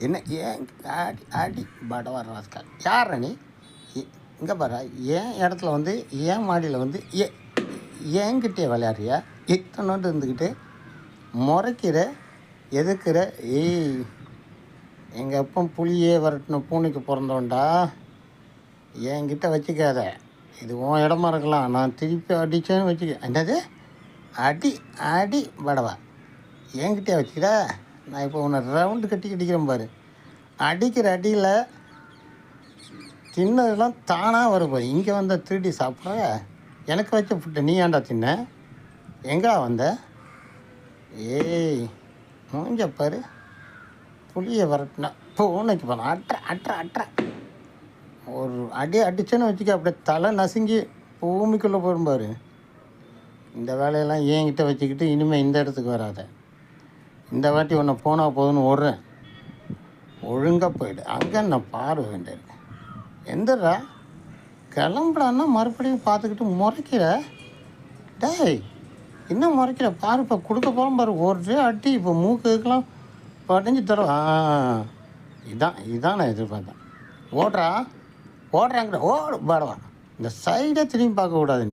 என்ன ஏன் அடி அடி படவா ராஸ்கா யார் நீ? இங்கே பாரு, ஏன் இடத்துல வந்து ஏன் மாடியில் வந்து ஏங்கிட்டே விளையாடுறியா? இத்தனோண்டு இருந்துக்கிட்டு முறைக்கிற எதுக்குற? ஏய், எங்கள் அப்போ புளியே வரட்டின பூனைக்கு பிறந்தோண்டா. என்கிட்ட வச்சுக்காத. இது உன் இடமா இருக்கலாம். நான் திருப்பி அடித்தேன்னு வச்சுக்க. என்னது அடி அடி படவா? என்கிட்டே வச்சுக்கிற? நான் இப்போ உன்னை ரவுண்டு கட்டி அடிக்கிறேன் பாரு. அடிக்கிற அடியில் தின்னதெல்லாம் தானாக வரும் பாரு. இங்கே வந்த திருடி சாப்பிட்ற? எனக்கு வச்ச ஃபுட்டை நீ ஏன்டா தின்ன? எங்கடா வந்த? ஏய், மூஞ்ச பாரு. புளியை வரட்டினா பூனைக்கு போன அட்ற அட்ற அட்ற ஒரு அடி அடிச்சேன்னு வச்சுக்க, அப்படியே தலை நசுங்கி பூமிக்குள்ளே போயிடும் பாரு. இந்த வேலையெல்லாம் ஏங்கிட்ட வச்சுக்கிட்டு இனிமேல் இந்த இடத்துக்கு வராத. இந்த வாட்டி ஒன்று போனால் போதுன்னு ஓடுறேன். ஒழுங்காக போயிடு. அங்கே நான் பாரு வேண்டியிருக்கேன். எந்தடா கிளம்புடான்னா மறுபடியும் பார்த்துக்கிட்டு முறைக்கிற? டேய், இன்னும் முறைக்கிற பாரு. இப்போ கொடுக்க போகிறோம் பாரு. ஒரே அடி இப்போ மூக்குக்கெல்லாம் படைஞ்சு தரும். இதான் நான் எதிர்பார்த்தேன். ஓடுறாங்கிட்ட ஓடு பாடுவான். இந்த சைடை திரும்பி பார்க்கக்கூடாது.